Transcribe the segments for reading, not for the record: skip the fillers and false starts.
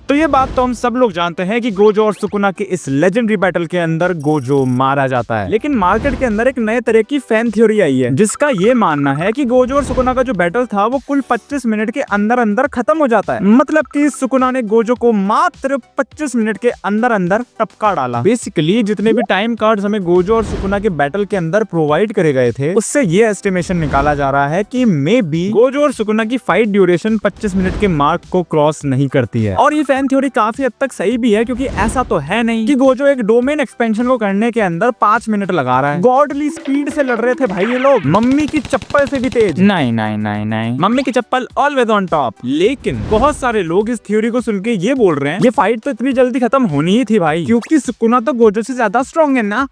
तो ये बात तो हम सब लोग जानते हैं कि गोजो और सुकुना के इस लेजेंडरी बैटल के अंदर गोजो मारा जाता है। लेकिन मार्केट के अंदर एक नए तरह की फैन थ्योरी आई है जिसका ये मानना है कि गोजो और सुकुना का जो बैटल था वो कुल 25 मिनट के अंदर अंदर खत्म हो जाता है। मतलब कि सुकुना ने गोजो को मात्र 25 मिनट के अंदर अंदर टपका डाला। बेसिकली जितने भी टाइम कार्ड्स हमें गोजो और सुकुना के बैटल के अंदर प्रोवाइड करे गए थे उससे ये एस्टिमेशन निकाला जा रहा है कि मे बी गोजो और सुकुना की फाइट ड्यूरेशन 25 मिनट के मार्क को क्रॉस नहीं करती है। और ये फैन थ्योरी काफी हद तक सही भी है क्योंकि ऐसा तो है नहीं कि गोजो एक डोमेन एक्सपेंशन को करने के अंदर 5 मिनट लगा रहा है। गॉडली स्पीड से लड़ रहे थे भाई ये लोग, मम्मी की चप्पल से भी तेज। नहीं, मम्मी की चप्पल ऑलवेज ऑन टॉप। लेकिन बहुत सारे लोग इस थ्योरी को सुन के ये बोल रहे हैं ये फाइट तो इतनी जल्दी खत्म होनी ही थी भाई, क्योंकि सुकुना तो गोजो से ज्यादा स्ट्रॉन्ग है ना।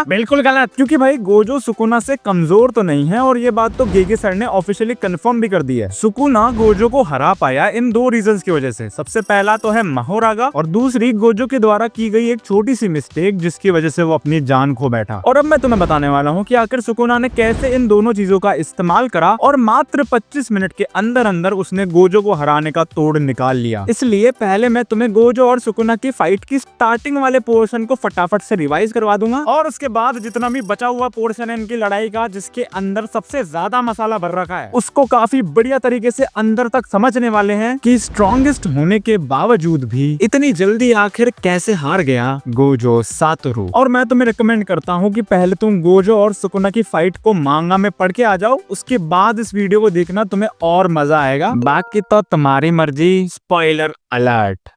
बिल्कुल गलत, क्योंकि भाई गोजो सुकुना से कमजोर तो नहीं है और ये बात तो गेगे सर ने ऑफिशियली कंफर्म भी कर दी है। सुकुना गोजो को हरा पाया इन 2 रीजंस की वजह से। सबसे पहला तो है महोरागा और दूसरी गोजो के द्वारा की गई एक छोटी सी मिस्टेक जिसकी वजह से वो अपनी जान खो बैठा। और अब मैं तुम्हें बताने वाला हूँ कि आखिर सुकुना ने कैसे इन दोनों चीजों का इस्तेमाल करा और मात्र 25 मिनट के अंदर अंदर उसने गोजो को हराने का तोड़ निकाल लिया। इसलिए पहले मैं तुम्हें गोजो और सुकुना की फाइट की स्टार्टिंग वाले पोर्शन को फटाफट से रिवाइज करवा दूंगा और उसके बाद जितना भी बचा हुआ पोर्शन है इनकी लड़ाई का जिसके अंदर सबसे ज्यादा मसाला भर रखा है उसको काफी बढ़िया तरीके से अंदर तक समझने वाले हैं कि स्ट्रॉन्गेस्ट होने के बावजूद भी इतनी जल्दी आखिर कैसे हार गया गोजो सातोरू। और मैं तुम्हें रिकमेंड करता हूँ कि पहले तुम गोजो और सुकुना की फाइट को मांगा में पढ़ के आ जाओ, उसके बाद इस वीडियो को देखना, तुम्हें और मजा आएगा। बाकी तो तुम्हारी मर्जी। Spoiler alert.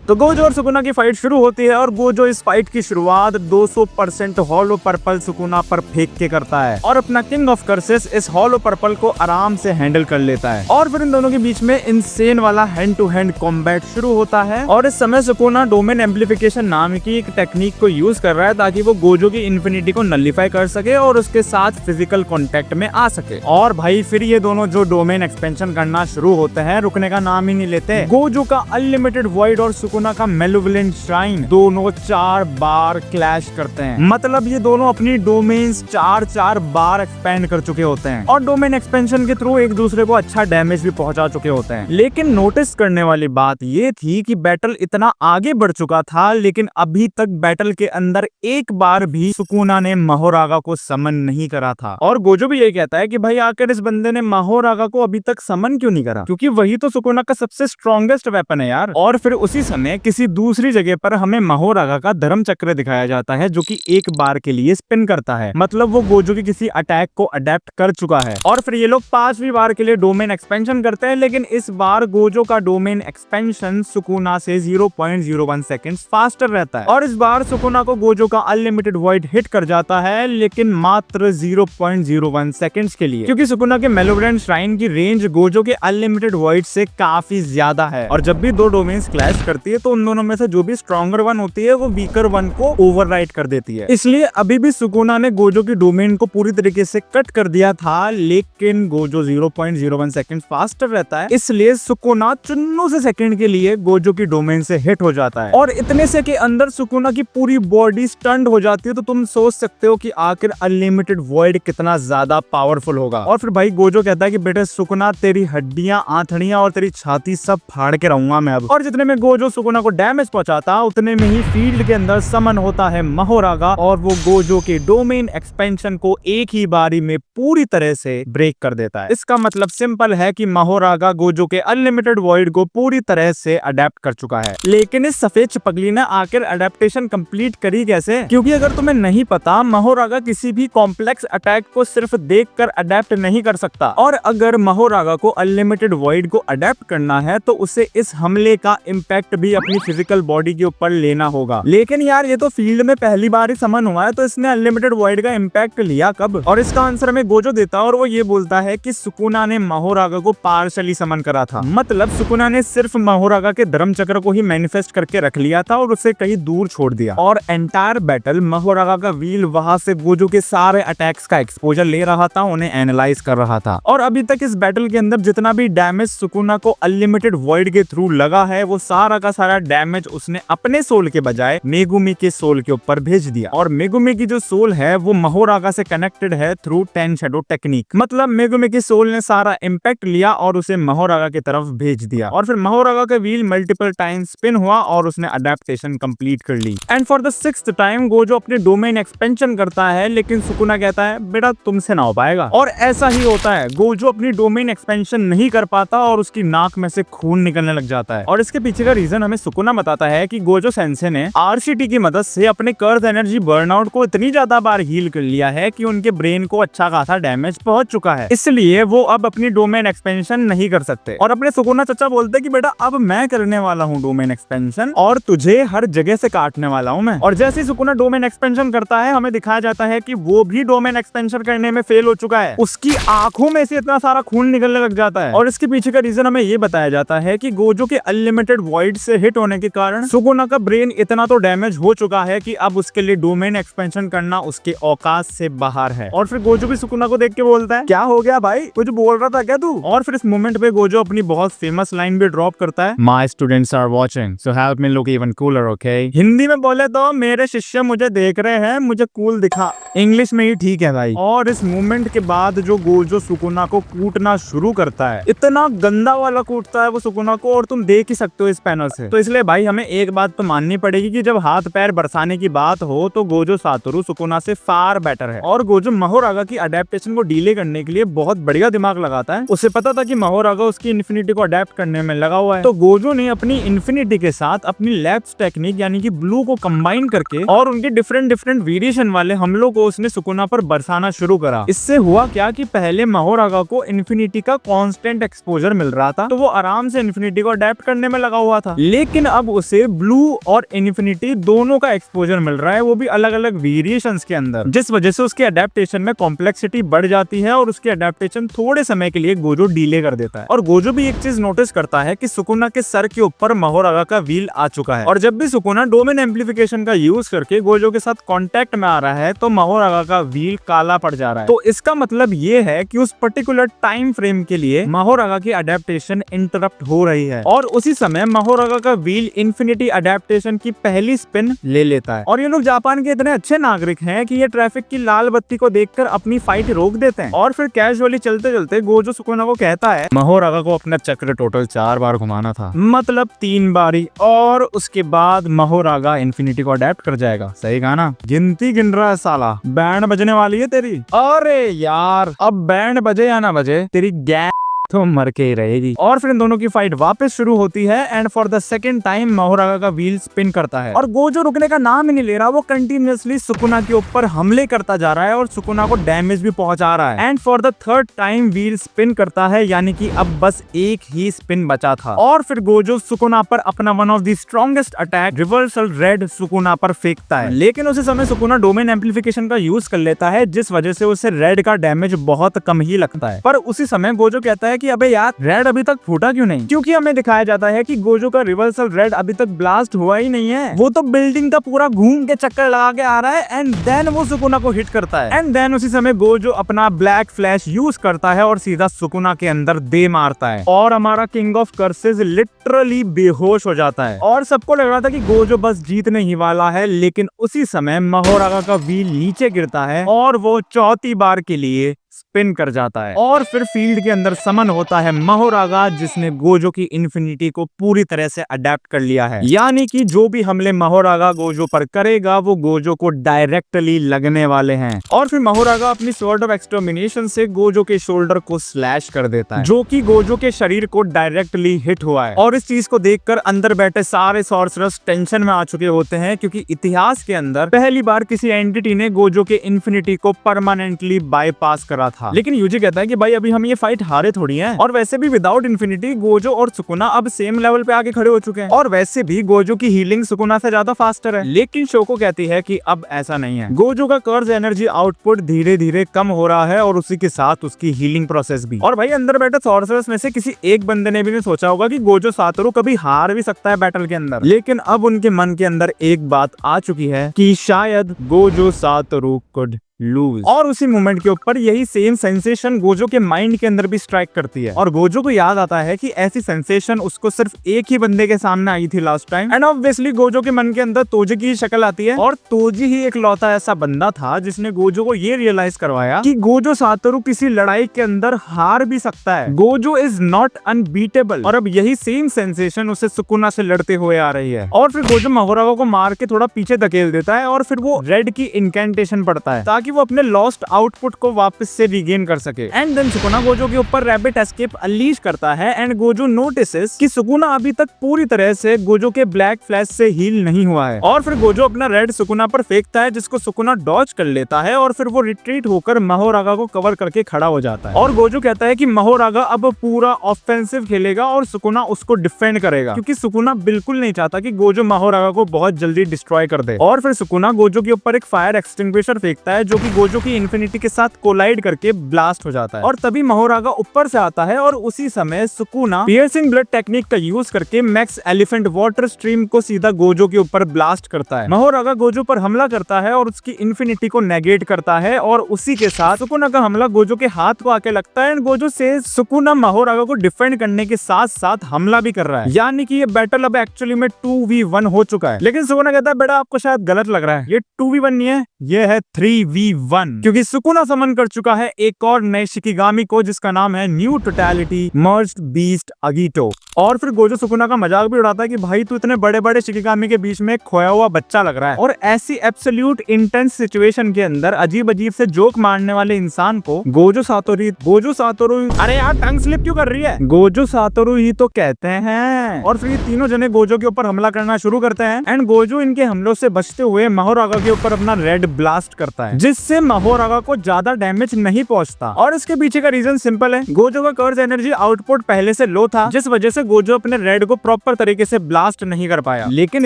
तो गोजो और सुकुना की फाइट शुरू होती है और गोजो इस फाइट की शुरुआत 200% हॉलो पर्पल सुकुना पर फेंक के करता है और अपना किंग ऑफ कर्सेस इस हॉलो पर्पल को आराम से हैंडल कर लेता है। और फिर इन दोनों के बीच में इंसेन वाला हैंड टू हैंड कॉम्बैट शुरू होता है और इस समय सुकुना डोमेन एम्प्लीफिकेशन नाम की एक टेक्निक को यूज कर रहा है ताकि वो गोजो की इन्फिनिटी को नलिफाई कर सके और उसके साथ फिजिकल कॉन्टेक्ट में आ सके। और भाई फिर ये दोनों जो डोमेन एक्सपेंशन करना शुरू होते हैं रुकने का नाम ही नहीं लेते। गोजो का अनलिमिटेड वॉइड और सुकुना का मेलेवोलेंट श्राइन दोनों 4 बार क्लैश करते हैं। मतलब ये दोनों अपनी डोमेन्स 4 बार एक्सपेंड कर चुके होते हैं और डोमेन एक्सपेंशन के थ्रू एक दूसरे को अच्छा डैमेज भी पहुंचा चुके होते हैं। लेकिन नोटिस करने वाली बात ये थी कि बैटल इतना आगे बढ़ चुका था लेकिन अभी तक बैटल के अंदर एक बार भी सुकुना ने महोरागा को समन नहीं करा था। और गोजो भी ये कहता है कि भाई आखिर इस बंदे ने महोरागा को अभी तक समन क्यों नहीं करा, क्योंकि वही तो सुकुना का सबसे स्ट्रॉन्गेस्ट वेपन है यार। और फिर उसी समय किसी दूसरी जगह पर हमें महोरागा का धर्म चक्र दिखाया जाता है जो कि एक बार के लिए स्पिन करता है। मतलब वो गोजो की किसी अटैक को अडेप्ट कर चुका है। और फिर ये लोग 5वीं बार के लिए डोमेन एक्सपेंशन करते हैं लेकिन इस बार गोजो का डोमेन एक्सपेंशन सुकुना से 0.01 सेकंड्स फास्टर रहता है। और इस बार सुकुना को गोजो का अनलिमिटेड वॉइड हिट कर जाता है लेकिन मात्र 0.01 सेकंड्स के लिए, क्योंकि सुकुना के मेलेवोलेंट श्राइन की रेंज गोजो के अनलिमिटेड वॉइड से काफी ज्यादा है। और जब भी 2 डोमेन्स क्लैश करती है तो उन दोनों में से जो भी स्ट्रॉन्गर वन होती है वो वीकर वन को ओवरराइड कर देती है। इसलिए अभी भी सुकुना ने गोजो की डोमेन को पूरी तरीके से कट कर दिया था लेकिन गोजो 0.01 सेकंड फास्टर रहता है, इसलिए सुकुना चुन्नू से सेकंड के लिए गोजो की डोमेन से हिट हो जाता है। और इतने से के अंदर सुकुना की पूरी बॉडी स्टंड हो जाती है। तो तुम सोच सकते हो कि आखिर अनलिमिटेड वॉइड कितना ज्यादा पावरफुल होगा। और फिर भाई गोजो कहता है कि बेटे सुकुना तेरी हड्डियां, आंथड़ियां और तेरी छाती सब फाड़ के रहूंगा मैं अब। और जितने में गोजो सुकुना को डैमेज पहुंचाता उतने में ही फील्ड के अंदर समन होता है महोरागा और वो गोजो के डोमेन एक्सपेंशन को एक ही बारी में पूरी तरह से ब्रेक कर देता है। इसका मतलब सिंपल है कि महोरागा गोजो के अनलिमिटेड वॉइड को पूरी तरह से अडेप्ट कर चुका है। लेकिन इस सफेद चिपकली ने आखिर अडेप्टेशन कंप्लीट करी कैसे? क्योंकि अगर तुम्हें नहीं पता महोरागा किसी भी कॉम्प्लेक्स अटैक को सिर्फ देखकर अडेप्ट नहीं कर सकता और अगर महोरागा को अनलिमिटेड वॉइड को अडेप्ट करना है तो उसे इस हमले का इम्पैक्ट भी अपनी फिजिकल बॉडी के ऊपर लेना होगा। लेकिन यार ये तो फील्ड में पहली बार ही समन हुआ है तो इसने अनलिमिटेड वॉइड का इम्पैक्ट लिया कब? और इसका आंसर में गोजो देता है और वो ये बोलता है कि सुकुना ने महोरागा को पार्शली समन करा था। मतलब सुकुना ने सिर्फ महोरागा के धर्म चक्र को ही मैनिफेस्ट करके रख लिया था और उसे कहीं दूर छोड़ दिया। और एंटायर बैटल महोरागा का व्हील वहां से गोजो के सारे अटैक्स का एक्सपोजर ले रहा था, उन्हें एनालाइज कर रहा था। और अभी तक इस बैटल के अंदर जितना भी डैमेज सुकुना को अनलिमिटेड वॉइड के थ्रू लगा है वो सारा का सारा डैमेज उसने अपने सोल के बजाय मेगुमी के सोल के ऊपर भेज दिया। और मेगुमी की जो सोल है वो महोरागा से कनेक्टेड है थ्रू 10 शैडो टेक्निक। मतलब मेगुमी की सोल ने सारा इम्पैक्ट लिया और उसे महोरागा की तरफ भेज दिया, और फिर महोरागा का व्हील मल्टीपल टाइम स्पिन हुआ और उसने अडेप्टेशन कंप्लीट कर ली। And for the 6th time Gojo अपने डोमेन एक्सपेंशन करता है, लेकिन सुकुना कहता है बेटा तुमसे ना हो पाएगा। और ऐसा ही होता है, गोजो अपनी डोमेन एक्सपेंशन नहीं कर पाता और उसकी नाक में से खून निकलने लग जाता है। और इसके पीछे का रीजन हमें सुकुना बताता है कि गोजो सेंसे ने आरसीटी की मदद से अपने कर्ज एनर्जी बर्नआउट को इतनी ज्यादा बार हील कर लिया है कि उनके ब्रेन को अच्छा खासा डैमेज पहुंच चुका है, इसलिए वो अब अपनी डोमेन एक्सपेंशन नहीं कर सकते। और अपने सुकुना चचा बोलते कि बेटा अब मैं करने वाला हूँ डोमेन एक्सपेंशन और तुझे हर जगह से काटने वाला हूँ मैं। और जैसे ही सुकुना डोमेन एक्सपेंशन करता है, हमें दिखाया जाता है कि वो भी डोमेन एक्सपेंशन करने में फेल हो चुका है। उसकी आंखों में से इतना सारा खून निकलने लग जाता है। और इसके पीछे का रीजन हमें ये बताया जाता है कि गोजो के अनलिमिटेड वॉइड से हिट होने के कारण सुकुना का ब्रेन इतना तो डैमेज हो चुका है कि अब उसके लिए डोमेन एक्सपेंशन करना उसके औकात से बाहर है। और फिर गोजो भी सुकुना को देख के बोलता है क्या हो गया भाई, कुछ बोल रहा था क्या तू? और फिर इस मोमेंट पे गोजो अपनी बहुत फेमस लाइन भी ड्रॉप करता है, my students are watching so help me look even cooler, okay. Hindi में बोले तो मेरे शिष्य मुझे देख रहे हैं, मुझे कूल दिखा। इंग्लिश में ही ठीक है भाई। और इस मोमेंट के बाद जो गोजो सुकुना को कूटना शुरू करता है, इतना गंदा वाला कूटता है वो सुकुना को, और तुम देख ही सकते हो इस पैनल से। तो इसलिए भाई हमें एक बात तो माननी पड़ेगी कि जब हाथ पैर बरसाने की बात हो तो गोजो सातोरू सुकुना से फार बेटर है। और गोजो महोरागा की अडेप्टेशन को डीले करने के लिए बहुत बढ़िया दिमाग लगाता है। उसे पता था कि महोरागा उसकी इन्फिनिटी को अडेप्ट करने में लगा हुआ है, तो गोजो ने अपनी इन्फिनिटी के साथ अपनी लैप्स टेक्निक यानी कि ब्लू को कंबाइन करके और उनके डिफरेंट वेरिएशन वाले हमलों को उसने सुकुना पर बरसाना शुरू करा। इससे हुआ क्या कि पहले महोरागा को इन्फिनिटी का कांस्टेंट एक्सपोजर मिल रहा था, तो वो आराम से इन्फिनिटी को अडेप्ट करने में लगा हुआ था। लेकिन अब उसे ब्लू और इन्फिनिटी दोनों का एक्सपोजर मिल रहा है, वो भी अलग अलग वेरिएशंस के अंदर, जिस वजह से उसके अडेप्टेशन में कॉम्प्लेक्सिटी बढ़ जाती है और उसकी अडेप्टेशन थोड़े समय के लिए गोजो डीले कर देता है। और गोजो भी एक चीज नोटिस करता है कि सुकुना के सर के ऊपर महोरागा का व्हील आ चुका है, और जब भी सुकुना डोमेन एम्प्लीफिकेशन का यूज करके गोजो के साथ कांटेक्ट में आ रहा है तो महोरागा का व्हील काला पड़ जा रहा है। तो इसका मतलब ये है कि उस पर्टिकुलर टाइम फ्रेम के लिए महोरागा की अडेप्टेशन इंटरप्ट हो रही है, और उसी समय महोरागा का व्हील इन्फिनिटी अडेप्टेशन की पहली स्पिन ले लेता है। और ये लोग जापान के इतने अच्छे नागरिक हैं कि ये ट्रैफिक की लाल बत्ती को देखकर अपनी फाइट रोक देते हैं, और फिर कैजुअली चलते चलते गोजो सुकुना को कहता है महोरागा को अपना चक्र टोटल 4 बार घुमाना था, मतलब 3 बारी, और उसके बाद महोरागा इन्फिनिटी को अडेप्ट कर जाएगा। सही कहा ना? गिनती गिन रहा है साला, बैंड बजने वाली है तेरी। अरे यार अब बैंड बजे या ना बजे, तेरी गैंग तो मर के ही रहेगी। और फिर इन दोनों की फाइट वापस शुरू होती है, and for the second time Mahoraga का व्हील स्पिन करता है, और गोजो रुकने का नाम ही नहीं ले रहा, वो कंटिन्यूअसली सुकुना के ऊपर हमले करता जा रहा है और सुकुना को डैमेज भी पहुंचा रहा है। And for the third time wheel spin करता है, यानी कि अब बस एक ही स्पिन बचा था, और फिर गोजो सुकुना पर अपना one of the strongest attack reversal red Sukuna पर फेंकता है। लेकिन उसी समय सुकुना डोमेन एम्प्लीफिकेशन का यूज कर लेता है, जिस वजह से उसे रेड का डैमेज बहुत कम ही लगता है। पर उसी समय गोजो कहता है कि अबे यार रेड अभी तक फूटा क्यों नहीं? क्योंकि हमें दिखाया जाता है कि गोजो का रिवर्सल रेड अभी तक ब्लास्ट हुआ ही नहीं है, वो तो बिल्डिंग का पूरा घूम के चक्कर लगा के आ रहा है, एंड देन वो सुकुना को हिट करता है। एंड देन उसी समय गोजो अपना ब्लैक फ्लैश यूज करता है और सीधा सुकुना के अंदर दे मारता है, और हमारा किंग ऑफ कर्सेस लिटरली बेहोश हो जाता है। और सबको लग रहा था कि गोजो बस जीतने ही वाला है, लेकिन उसी समय महोरागा का व्हील नीचे गिरता है और वो चौथी बार के लिए स्पिन कर जाता है, और फिर फील्ड के अंदर समन होता है महोरागा, जिसने गोजो की इन्फिनिटी को पूरी तरह से अडेप्ट कर लिया है। यानी कि जो भी हमले महोरागा गोजो पर करेगा वो गोजो को डायरेक्टली लगने वाले हैं। और फिर महोरागा अपनी स्वॉर्ड ऑफ एक्सटर्मिनेशन से गोजो के शोल्डर को स्लैश कर देता है, जो कि गोजो के शरीर को डायरेक्टली हिट हुआ है। और इस चीज को देखकर अंदर बैठे सारे सॉर्सरर्स टेंशन में आ चुके होते हैं, क्योंकि इतिहास के अंदर पहली बार किसी एंटिटी ने गोजो के इन्फिनिटी को परमानेंटली बाईपास करा था। लेकिन यूजी कहता है कि भाई अभी हम ये फाइट हारे थोड़ी हैं, और वैसे भी विदाउट इन्फिनिटी गोजो और सुकुना अब सेम लेवल पे आके खड़े हो चुके हैं, और वैसे भी गोजो की हीलिंग सुकुना से ज्यादा फास्टर है। लेकिन शोको कहती है कि अब ऐसा नहीं है, गोजो का कर्ज एनर्जी आउटपुट धीरे धीरे कम हो रहा है, और उसी के साथ उसकी हीलिंग प्रोसेस भी। और भाई अंदर बैठे सॉर्सरर्स में से किसी एक बंदे ने भी नहीं सोचा होगा कि गोजो सातोरू कभी हार भी सकता है बैटल के अंदर। लेकिन अब उनके मन के अंदर एक बात आ चुकी है कि शायद गोजो सातोरू कुड लूज। और उसी मोमेंट के ऊपर यही सेम सेंसेशन गोजो के माइंड के अंदर भी स्ट्राइक करती है और गोजो को याद आता है कि ऐसी सेंसेशन उसको सिर्फ एक ही बंदे के सामने आई थी last time. And obviously Gojo के मन के अंदर तोजी की शक्ल आती है और तोजी ही एक लौता ऐसा बंदा था जिसने गोजो को ये रियलाइज करवाया कि गोजो सातोरु किसी लड़ाई के अंदर हार भी सकता है। Gojo is not unbeatable. और अब यही सेम सेंसेशन उसे सुकुना से लड़ते हुए आ रही है और फिर गोजो माहोरागा को मार के थोड़ा पीछे धकेल देता है और फिर वो रेड की इनकेंटेशन पड़ता है ताकि वो अपने लॉस्ट आउटपुट को वापस से रिगेन कर सके। एंड देन सुकुना गोजो के ऊपर रैबिट एस्केप अनलीश करता है एंड गोजो नोटिसेस कि सुकुना अभी तक पूरी तरह से गोजो के ब्लैक फ्लैश से हील नहीं हुआ है और फिर गोजो अपना रेड सुकुना पर फेंकता है जिसको सुकुना डॉज कर लेता है और फिर वो रिट्रीट होकर माहोरागा को कवर करके खड़ा हो जाता है। और गोजो कहता है कि माहोरागा अब पूरा ऑफेंसिव खेलेगा और सुकुना उसको डिफेंड करेगा क्योंकि सुकुना बिल्कुल नहीं चाहता कि गोजो माहोरागा को बहुत जल्दी डिस्ट्रॉय कर दे। और फिर सुकुना गोजो के ऊपर एक फायर एक्सटिंग्विशर फेंकता है जो कि गोजो की इन्फिनिटी के साथ कोलाइड करके ब्लास्ट हो जाता है और तभी माहोरागा ऊपर से आता है और उसी समय सुकुना पियर्सिंग ब्लड टेक्निक का यूज करके मैक्स एलिफेंट वाटर स्ट्रीम को सीधा गोजो के ऊपर ब्लास्ट करता है। माहोरागा गोजो पर हमला करता है और उसकी इन्फिनिटी को नेगेट करता है और उसी के साथ सुकुना का हमला गोजो के हाथ को आके लगता है एंड गोजो से सुकुना माहोरागा को डिफेंड करने के साथ साथ हमला भी कर रहा है। यानी कि ये बैटल अब एक्चुअली में 2v1 हो चुका है। लेकिन सुकुना कहता है बेटा आपको शायद गलत लग रहा है, ये 2v1 नहीं है, ये है 3v1 क्योंकि सुकुना समन कर चुका है एक और नए शिकिगामी को जिसका नाम है न्यू टोटलिटी मर्ज्ड बीस्ट अगीटो। और फिर गोजो सुकुना का मजाक भी उड़ाता है कि भाई तू इतने बड़े बड़े शिकिगामी के बीच में खोया हुआ बच्चा लग रहा है। और ऐसी एब्सोल्यूट इंटेंस सिचुएशन के अंदर अजीब अजीब से जोक मारने वाले इंसान को गोजो सातोरु अरे यार टंग स्लिप क्यों कर रही है, गोजो सातोरु ही तो कहते हैं। और फिर ये तीनों जने गोजो के ऊपर हमला करना शुरू करते हैं एंड गोजो इनके हमलों से बचते हुए माहोरागा के ऊपर अपना रेड ब्लास्ट करता है जिससे माहोरागा को ज्यादा डैमेज नहीं पहुंचता। और इसके पीछे का रीजन सिंपल है, गोजो का कर्ज एनर्जी आउटपुट पहले से लो था जिस वजह से गोजो अपने रेड को प्रॉपर तरीके से ब्लास्ट नहीं कर पाया। लेकिन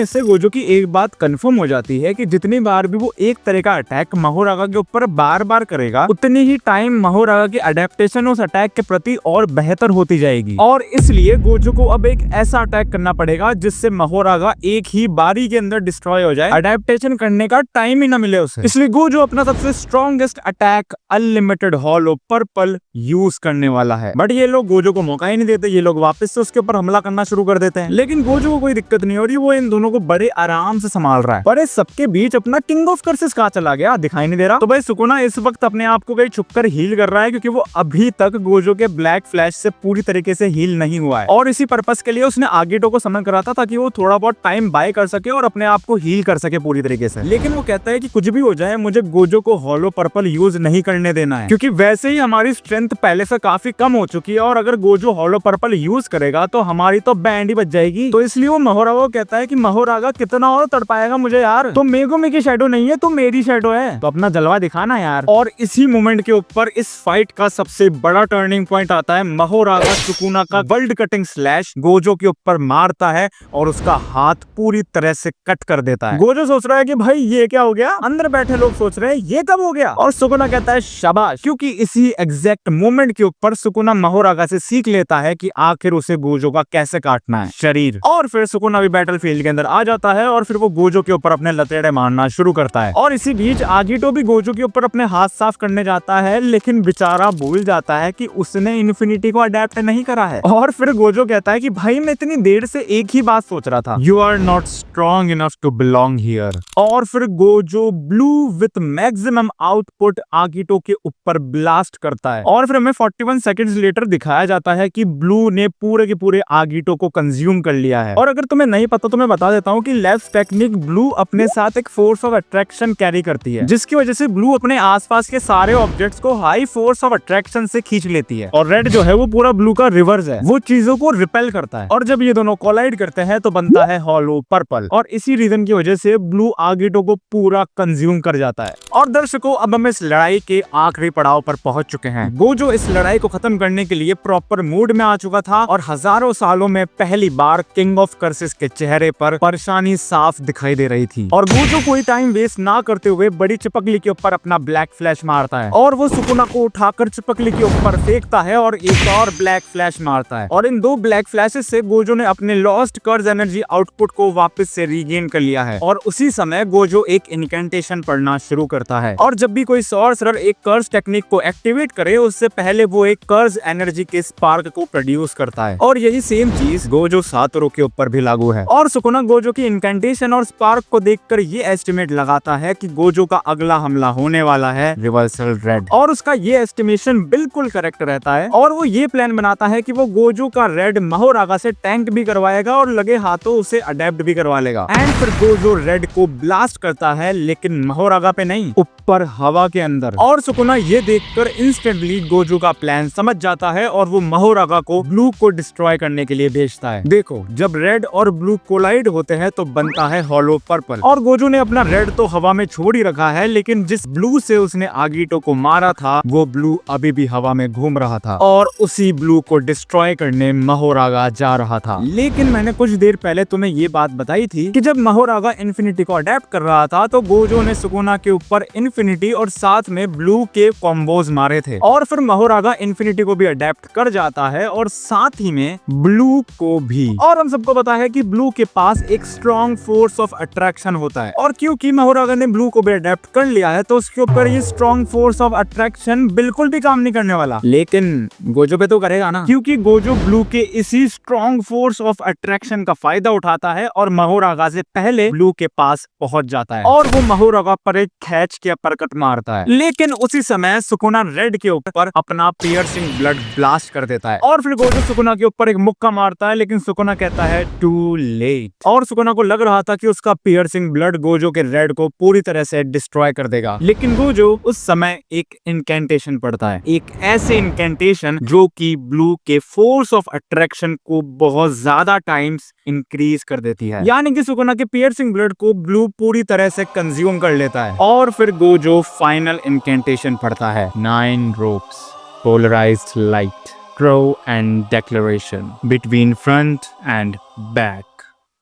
इससे गोजो की एक बात कंफर्म हो जाती है कि जितनी बार भी वो एक तरह का अटैक माहोरागा के ऊपर बार बार करेगा उतनी ही टाइम माहोरागा की अडेप्टेशन उस अटैक के प्रति और बेहतर होती जाएगी। और इसलिए गोजो को अब एक ऐसा अटैक करना पड़ेगा जिससे माहोरागा एक ही बारी के अंदर डिस्ट्रॉय हो जाए, अडेप्टेशन करने का टाइम ही ना मिले उसे। इसलिए गोजो अपना सबसे strongest attack unlimited hollow purple use करने वाला है। बट ये लोग गोजो को मौका ही नहीं देते, ये लोग वापस से उसके ऊपर हमला करना शुरू कर देते हैं। लेकिन गोजो को कोई दिक्कत नहीं हो रही, वो इन दोनों को बड़े आराम से संभाल रहा है। पर इस सबके बीच अपना किंग ऑफ कर्सेस कहाँ चला गया दिखाई नहीं दे रहा। तो भाई सुकुना इस वक्त अपने आप को कहीं छुपकर हील कर रहा है क्योंकि वो अभी तक गोजो के ब्लैक फ्लैश से पूरी तरीके से हील नहीं हुआ है और इसी पर्पस के लिए उसने आगेटो को समन करा था ताकि वो थोड़ा बहुत टाइम बाय कर सके और अपने आप को हील कर सके पूरी तरीके से। लेकिन वो कहता है कि कुछ भी हो जाए मुझे गोजो को हॉलो पर्पल यूज नहीं करने देना है क्योंकि वैसे ही हमारी स्ट्रेंथ पहले से काफी कम हो चुकी है और अगर गोजो हॉलो पर्पल यूज करेगा तो हमारी तो बैंड ही बच जाएगी। तो इसलिए वो माहोरागा कहता है कि माहोरागा कितना और तड़पाएगा मुझे यार, तो मेगुमी की शैडो नहीं है तो मेरी शैडो है, तो अपना जलवा दिखाना यार। और इसी मोमेंट के ऊपर इस फाइट का सबसे बड़ा टर्निंग पॉइंट आता है। माहोरागा सुकुना का वर्ल्ड कटिंग स्लैश गोजो के ऊपर मारता है और उसका हाथ पूरी तरह से कट कर देता है। गोजो सोच रहा है कि भाई ये क्या हो गया, अंदर बैठे लोग सोच रहे हैं ये कब हो गया, और सुकुना कहता है शाबाश, क्योंकि इसी एग्जैक्ट मोमेंट के ऊपर सुकुना माहोरागा से सीख लेता है कि आखिर उसे गोजो का कैसे काटना है शरीर। और फिर सुकुना भी बैटलफील्ड के अंदर आ जाता है और फिर वो गोजो के ऊपर अपने लतेड़े मारना शुरू करता है। और इसी बीच आगीटो भी गोजो के ऊपर अपने हाथ साफ करने जाता है लेकिन बेचारा भूल जाता है कि उसने इन्फिनिटी को अडेप्ट नहीं करा है। और फिर गोजो कहता है कि भाई मैं इतनी देर से एक ही बात सोच रहा था, you are not strong enough to belong here. और फिर Gojo blue with maximum output Agito के ऊपर ब्लास्ट करता है और फिर हमें 41 सेकंड्स लेटर दिखाया जाता है कि ब्लू ने पूरे के पूरे आगीटो को कंज्यूम कर लिया है। और अगर तुम्हें नहीं पता तो मैं बता देता हूँ कि लेफ्ट टेक्निक ब्लू अपने साथ एक फोर्स ऑफ अट्रैक्शन कैरी करती है जिसकी वजह से ब्लू अपने आसपास के सारे ऑब्जेक्ट्स को हाई फोर्स ऑफ अट्रैक्शन से खींच लेती है और रेड जो है वो पूरा ब्लू का रिवर्स है, वो चीजों को रिपेल करता है। और जब ये दोनों कोलाइड करते हैं तो बनता है हॉलो पर्पल और इसी रीजन की वजह से ब्लू आगीटो को पूरा कंज्यूम कर जाता है। और दर्शकों अब हम इस लड़ाई के आखिरी पड़ाव पर पहुंच चुके हैं। गोजो इस लड़ाई को खत्म करने के लिए प्रॉपर मूड में आ चुका था और हजारों सालों में पहली बार किंग ऑफ कर्सेस के चेहरे पर परेशानी साफ दिखाई दे रही थी। और गोजो कोई टाइम वेस्ट ना करते हुए बड़ी चिपकली के ऊपर अपना ब्लैक फ्लैश मारता है और वो सुकुना को उठाकर चिपकली के ऊपर फेंकता है और एक और ब्लैक फ्लैश मारता है। और इन दो ब्लैक फ्लैशेस से गोजो ने अपने लॉस्ट कर्ज एनर्जी आउटपुट को वापस से रीगेन कर लिया है। और उसी समय गोजो एक इनकेंटेशन पढ़ना शुरू करता है। और जब भी कोई सॉर्सरर एक कर्स टेक्निक को एक्टिवेट करे उससे पहले वो एक कर्स एनर्जी के स्पार्क को प्रोड्यूस करता है। और यही सेम चीज गोजो सातोरू के ऊपर भी लागू है। और सुकुना गोजो की इनकेंटेशन और स्पार्क को देखकर ये एस्टिमेट लगाता है कि गोजो का अगला हमला होने वाला है रिवर्सल रेड। और उसका ये एस्टिमेशन बिल्कुल करेक्ट रहता है और वो ये प्लान बनाता है कि वो गोजो का रेड महोरागा से टैंक भी करवाएगा और लगे हाथों उसे अडेप्ट भी करवा लेगा। एंड फिर गोजो रेड को ब्लास्ट करता है लेकिन महोरागा पे नहीं, ऊपर हवा के अंदर। और सुकुना ये देखकर इंस्टेंटली गोजो का प्लान समझ जाता है और वो महोरागा को ब्लू को डिस्ट्रॉय करने के लिए भेजता है। देखो जब रेड और ब्लू कोलाइड होते हैं तो बनता है हॉलो पर्पल। और गोजो ने अपना रेड तो हवा में छोड़ ही रखा है लेकिन जिस ब्लू से उसने आगीटो को मारा था वो ब्लू अभी भी हवा में घूम रहा था और उसी ब्लू को डिस्ट्रॉय करने महोरागा जा रहा था। लेकिन मैंने कुछ देर पहले तुम्हें ये बात बताई थी कि जब महोरागा इन्फिनिटी को अडेप्ट कर रहा था तो गोजो ने सुकुना के ऊपर इन्फिनिटी और साथ में ब्लू के कॉम्बोज मारे थे। और फिर महोरागा इन्फिनिटी को भी अडेप्ट कर जाता है और साथ ही में ब्लू को भी। और हम सबको पता है कि ब्लू के पास एक स्ट्रॉन्ग फोर्स ऑफ अट्रैक्शन होता है और क्योंकि महोरागा ने ब्लू को भी अडेप्ट कर लिया है तो उसके ऊपर ये स्ट्रॉन्ग फोर्स ऑफ अट्रैक्शन बिल्कुल भी काम नहीं करने वाला। लेकिन गोजो पे तो करेगा ना, क्योंकि गोजो ब्लू के इसी स्ट्रॉन्ग फोर्स ऑफ अट्रैक्शन का फायदा उठाता है और महोरागा से पहले ब्लू के पास पहुंच जाता है और वो महोरागा पर एक खैच के अपरकट मारता है। लेकिन उसी समय सुकुना रेड के ऊपर अपना पियर्सिंग ब्लड ब्लास्ट कर देता है और फिर गोजो सुकुना के ऊपर एक मुक्का मारता है लेकिन सुकुना कहता है टू लेट। और सुकुना को लग रहा था कि उसका पियर्सिंग ब्लड गोजो के रेड को पूरी तरह से डिस्ट्रॉय कर देगा, लेकिन गोजो उस समय एक इनकेंटेशन पढ़ता है, एक ऐसे इनकेंटेशन जो कि ब्लू के फोर्स ऑफ अट्रैक्शन को बहुत ज्यादा टाइम्स इंक्रीज कर देती है। यानी कि सुकुना के पियर्सिंग ब्लड को ब्लू पूरी तरह से कंज्यूम कर लेता है। और फिर गोजो फाइनल इनकेंटेशन पढ़ता है, 9 ropes, polarized light, throw and declaration between front and back,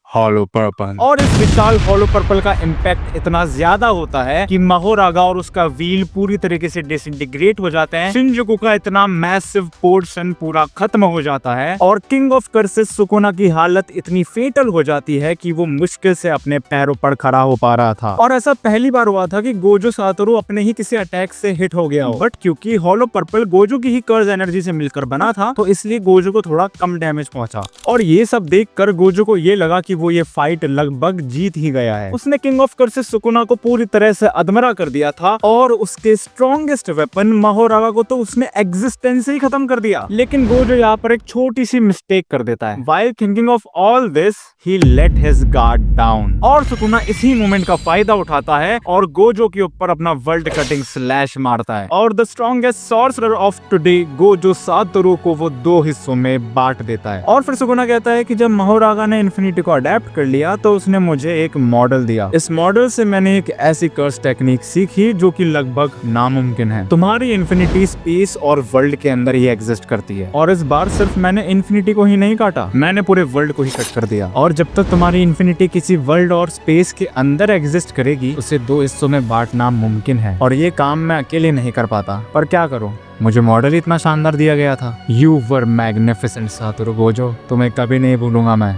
hollow purple. और इस विशाल हॉलो पर्पल का इम्पैक्ट इतना ज्यादा होता है कि महोरागा और उसका व्हील पूरी तरीके से डिसइंटीग्रेट हो जाते हैं। शिनजुकू का इतना मैसिव पोर्शन पूरा खत्म हो जाता है और किंग ऑफ कर्सेस सुकुना की हालत इतनी फेटल हो जाती है कि वो मुश्किल से अपने पैरों पर खड़ा हो पा रहा था। और ऐसा पहली बार हुआ था कि गोजो सातोरू अपने ही किसी अटैक से हिट हो गया हो, बट क्योंकि हॉलो पर्पल गोजो की ही कर्ज एनर्जी से मिलकर बना था तो इसलिए गोजो को थोड़ा कम डैमेज पहुंचा। और ये सब देखकर गोजो को ये लगा कि वो ये फाइट लगभग जीत ही गया है। उसने किंग ऑफ कर्सेस सुकुना को पूरी तरह से अधमरा कर दिया था और उसके स्ट्रॉन्गेस्ट वेपन महोरागा को तो उसने एग्जिस्टेंस ही खत्म कर दिया। लेकिन गोजो यहाँ पर एक छोटी सी मिस्टेक कर देता है। While thinking of all this, he let his guard down। और सुकुना इसी मोमेंट का फायदा उठाता है और गोजो के ऊपर अपना वर्ल्ड कटिंग स्लैश मारता है और the strongest sorcerer of today Gojo Satoru को वो 2 हिस्सों में बांट देता है। और फिर सुकुना कहता है कि जब महोरागा ने इन्फिनिटी को अडेप्ट कर लिया तो उसने मुझे एक मॉडल दिया। इस मॉडल से मैंने एक ऐसी कर्स टेक्निक सीखी जो कि लगभग नामुमकिन है। तुम्हारी इन्फिनिटी स्पेस और वर्ल्ड के अंदर ही एग्जिस्ट करती है और इस बार सिर्फ मैंने इन्फिनिटी को ही नहीं काटा, मैंने पूरे वर्ल्ड को ही कट कर दिया। और जब तक तुम्हारी इन्फिनिटी किसी वर्ल्ड और स्पेस के अंदर एग्जिस्ट करेगी उसे 2 हिस्सों में बांटना मुमकिन है और ये काम मैं अकेले नहीं कर पाता, पर क्या करूं, मुझे मॉडल इतना शानदार दिया गया था। You were magnificent Satoru Gojo, तुम्हें कभी नहीं भूलूंगा मैं।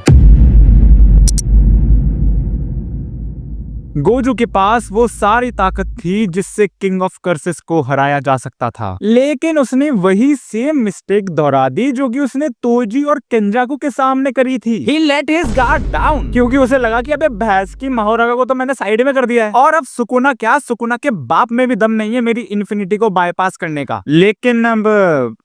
गोजो के पास वो सारी ताकत थी जिससे किंग ऑफ कर्सेस को हराया जा सकता था, लेकिन उसने वही सेम मिस्टेक दोहरा दी जो कि उसने तोजी और केंजाकू के सामने करी थी। He let his guard down, क्योंकि उसे लगा कि अबे भैंस की महोरागा को तो मैंने साइड में कर दिया है और अब सुकुना क्या, सुकुना के बाप में भी दम नहीं है मेरी इन्फिनिटी को बाईपास करने का। लेकिन अब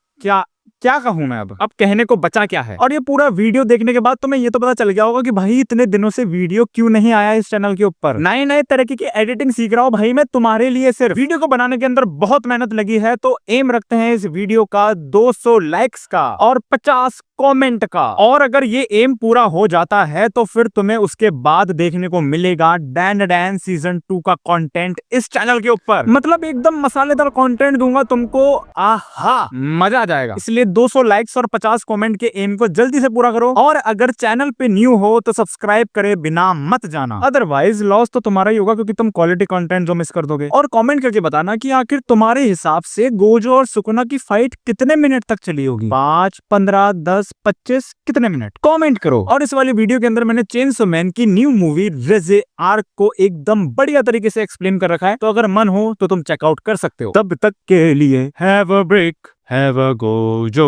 क्या कहूं मैं, अब कहने को बचा क्या है। और ये पूरा वीडियो देखने के बाद तुम्हें ये तो पता चल गया होगा कि भाई इतने दिनों से वीडियो क्यों नहीं आया इस चैनल के ऊपर। नए नए तरीके की एडिटिंग सीख रहा हूं भाई मैं तुम्हारे लिए। सिर्फ वीडियो को बनाने के अंदर बहुत मेहनत लगी है, तो एम रखते हैं इस वीडियो का 200 लाइक्स का और 50 कमेंट का। और अगर ये एम पूरा हो जाता है तो फिर तुम्हें उसके बाद देखने को मिलेगा डैन डैन सीजन 2 का कंटेंट इस चैनल के ऊपर। मतलब एकदम मसालेदार कंटेंट दूंगा तुमको, आहा मजा आ जाएगा। इसलिए 200 लाइक्स और 50 कमेंट के एम को जल्दी से पूरा करो, और अगर चैनल पे न्यू हो तो सब्सक्राइब करे बिना मत जाना, अदरवाइज लॉस तो तुम्हारा ही होगा क्योंकि तुम क्वालिटी कंटेंट जो मिस कर दोगे। और कमेंट करके बताना कि आखिर तुम्हारे हिसाब से गोजो और सुकुना की फाइट कितने मिनट तक चली होगी, 5, 15, 10, 25, कितने मिनट, कमेंट करो। और इस वाली वीडियो के अंदर मैंने चेनसो मैन की न्यू मूवी रेजे आर्क को एकदम बढ़िया तरीके से एक्सप्लेन कर रखा है, तो अगर मन हो तो तुम चेकआउट कर सकते हो। तब तक के लिए have a break, have a Gojo.